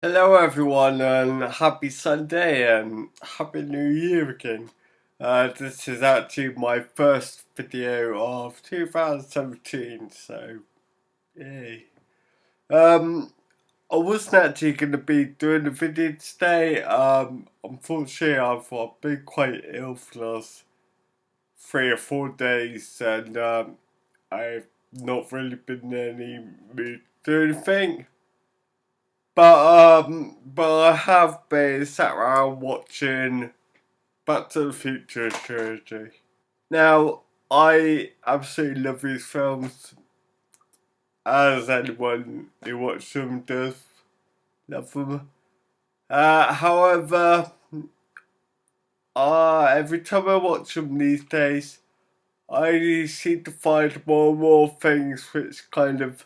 Hello everyone and happy Sunday and happy New Year again. This is actually my first video of 2017, so yay. I wasn't actually going to be doing a video today. Unfortunately I've been quite ill for the last 3 or 4 days and I've not really been in any mood to do anything. But I have been sat around watching Back to the Future trilogy. Now, I absolutely love these films, as anyone who watches them does love them. However, every time I watch them these days, I seem to find more and more things which kind of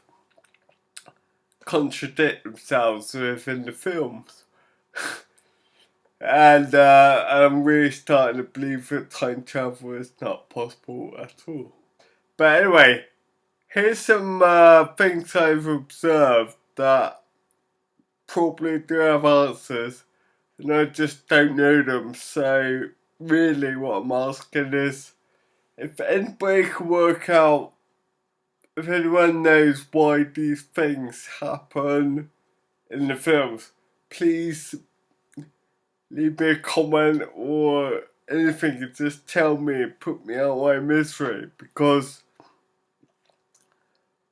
contradict themselves within the films. And I'm really starting to believe that time travel is not possible at all. But anyway, here's some things I've observed that probably do have answers, and I just don't know them. So, really, what I'm asking is if anybody can work out, if anyone knows why these things happen in the films, please leave me a comment or anything and just tell me, put me out of my misery, because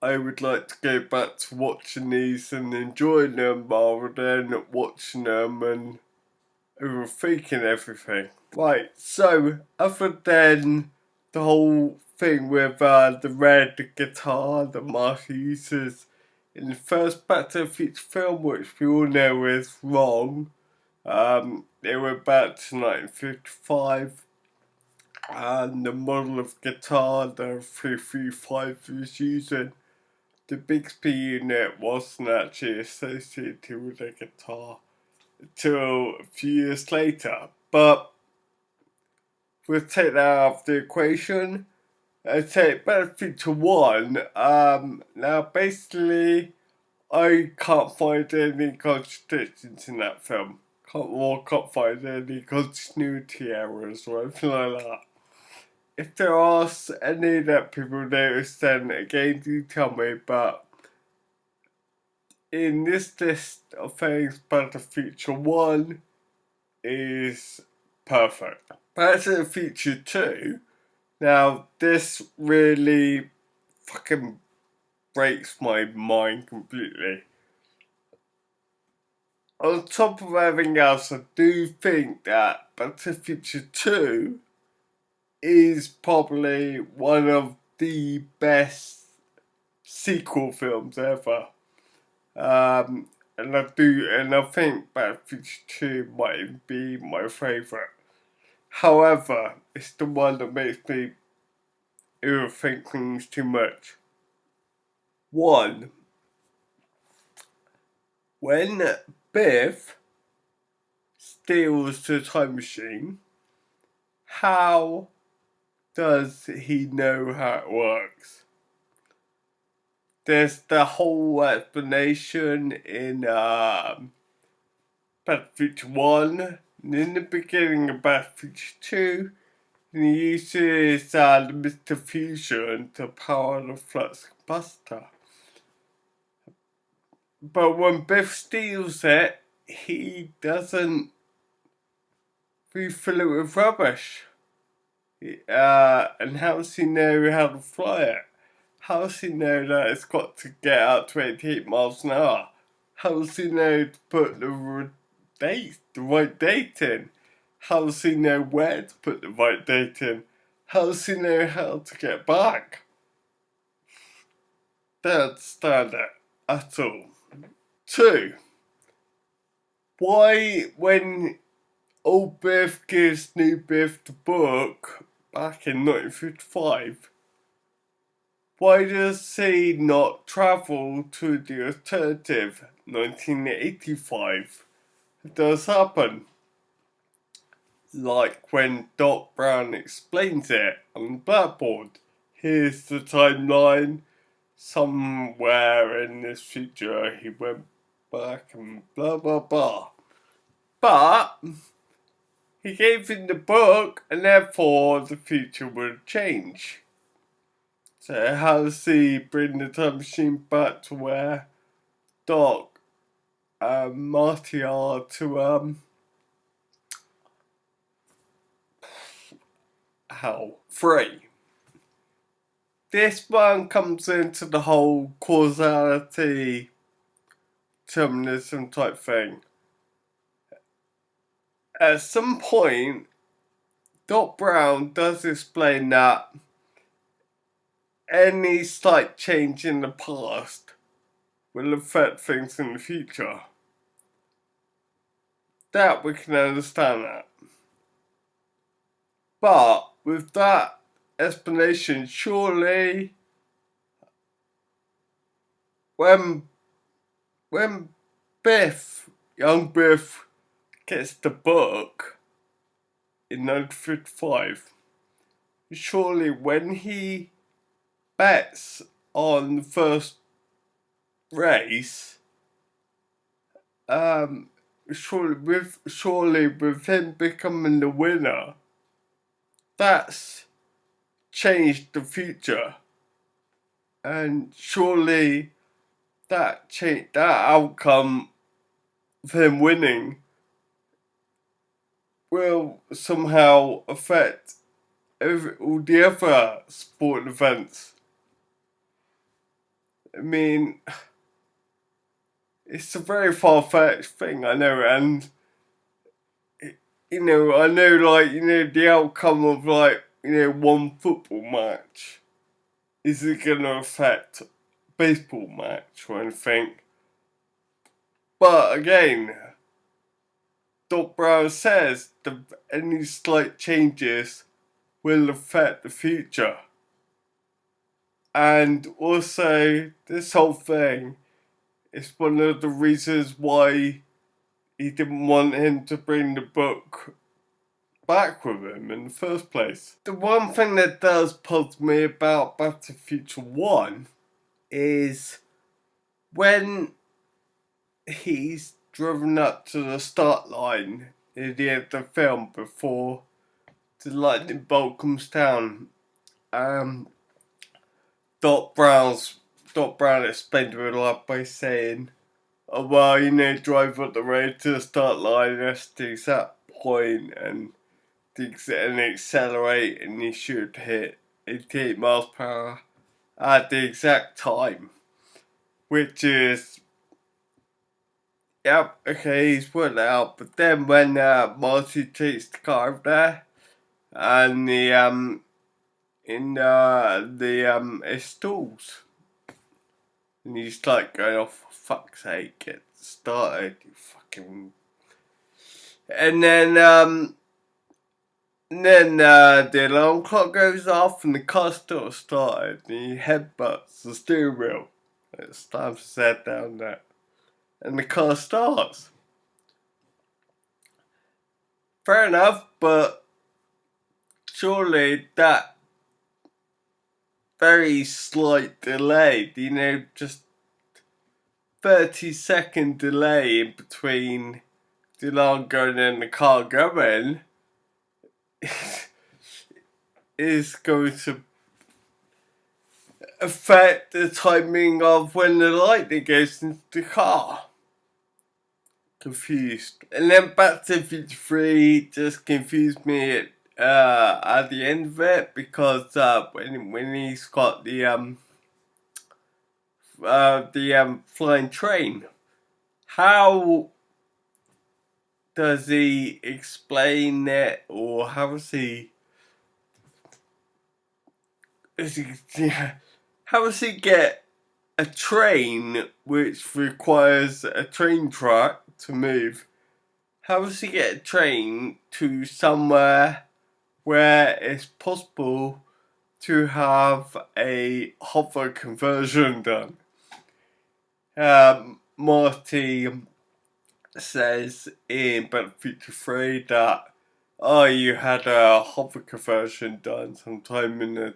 I would like to go back to watching these and enjoying them rather than watching them and overthinking everything. Right, so other than the whole thing with the red guitar that Marty uses in the first Back to the Future film, which we all know is wrong, they went back to 1955, and the model of guitar the 335 was using, the Bixby unit wasn't actually associated with the guitar until a few years later. But we'll take that out of the equation and take Back to the Future 1. Now, basically, I can't find any contradictions in that film. Can't find any continuity errors or anything like that. If there are any that people notice, then again, do tell me. But in this list of things, Back to the Future 1 is perfect. Back to the Future 2, now this really fucking breaks my mind completely. On top of everything else, I do think that Back to the Future 2 is probably one of the best sequel films ever. And I think Back to the Future 2 might be my favourite. However, it's the one that makes me overthink things too much. One, when Biff steals the time machine, how does he know how it works? There's the whole explanation in Back to the Future 1, and in the beginning of Back to the Future 2, and he uses the Mr. Fusion to power the flux capacitor. But when Biff steals it, he doesn't refill it with rubbish. And how does he know how to fly it? How does he know that it's got to get out to 88 miles an hour? How does he know to put the right date in? How does he know where to put the right date in? How does he know how to get back? Don't understand it at all. Two, why when old Biff gives new Biff the book back in 1955, why does he not travel to the alternative 1985? It does happen. Like when Doc Brown explains it on the blackboard. Here's the timeline. Somewhere in this future he went back and blah blah blah. But he gave him the book, and therefore the future would change. So how does he bring the time machine back to where Doc and Marty are to how free? This one comes into the whole causality determinism type thing. At some point, Doc Brown does explain that any slight change in the past will affect things in the future. That we can understand that. But with that explanation, surely when young Biff gets the book in 1955, surely when he bets on the first race, surely with him becoming the winner, that's changed the future, and surely that outcome of him winning will somehow affect all the other sport events. I mean, it's a very far-fetched thing, I know, and I know, the outcome of one football match isn't gonna affect baseball match or anything. But again, Doc Brown says that any slight changes will affect the future. And also, this whole thing is one of the reasons why he didn't want him to bring the book back with him in the first place. The one thing that does puzzle me about Back to the Future 1 is when he's driven up to the start line at the end of the film before the lightning bolt comes down. Doc Brown explained it all by saying, "Oh well, drive up the road to the start line. That's the exact point, and accelerate, and you should hit 88 miles per hour at the exact time," which is, yep, okay, he's worked it out. But then when Marty takes the car over there, and it stalls, and he's like going, "Oh, for fuck's sake, get started, you fucking..." And then the alarm clock goes off, and the car still started, and he headbutts the steering wheel. It slams his head down there, and the car starts. Fair enough, but surely that very slight delay, just 30-second delay in between the alarm going and the car going, is going to affect the timing of when the lightning goes into the car. Confused. And then Back to the Future 3 just confused me at the end of it, because when he's got the flying train, how does he explain it, or how does he get a train which requires a train track to move? How does he get a train to somewhere where it's possible to have a hover conversion done? Marty says in Back to the Future 3 that, you had a hover conversion done sometime in the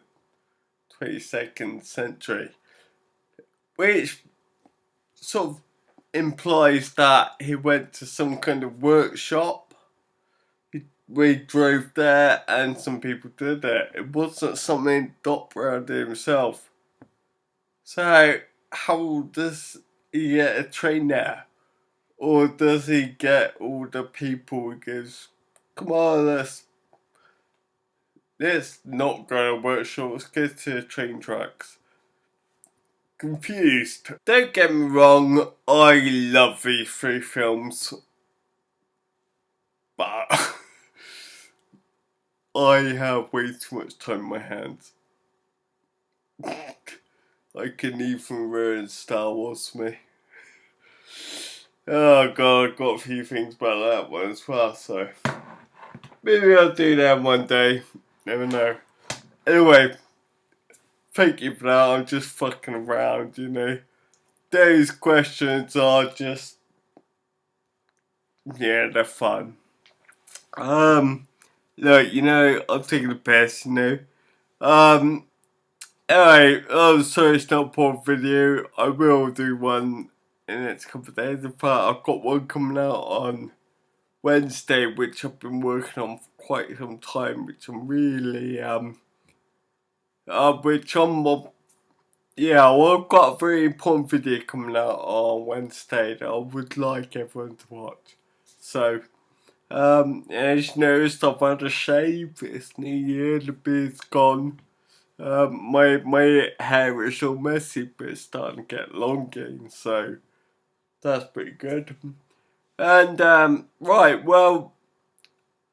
22nd century, which sort of implies that he went to some kind of workshop. We drove there and some people did it. It wasn't something Doc Brown did himself. So how does he get a train there? Or does he get all the people who goes, come on, let's not go to a workshop, let's go to the train tracks. Confused. Don't get me wrong, I love these three films. But I have way too much time in my hands. I can even ruin Star Wars for me. Oh god, I've got a few things about that one as well, so maybe I'll do that one day. Never know. Anyway, thank you for that. I'm just fucking around, you know. Those questions are just, yeah, they're fun. Look, you know, I'm taking the piss, you know. Anyway, I'm sorry it's not a porn video. I will do one in the next couple of days. In fact, I've got one coming out on Wednesday, which I've been working on for quite some time, which I'm really, yeah, well, I've got a very important video coming out on Wednesday that I would like everyone to watch. So, as you noticed, I've had a shave. It's New Year, the beard's gone. My hair is all messy, but it's starting to get long again, so that's pretty good. And, right, well,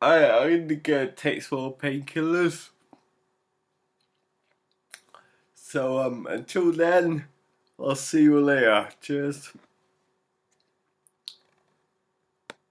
I need to go take some more painkillers. So, until then, I'll see you later. Cheers.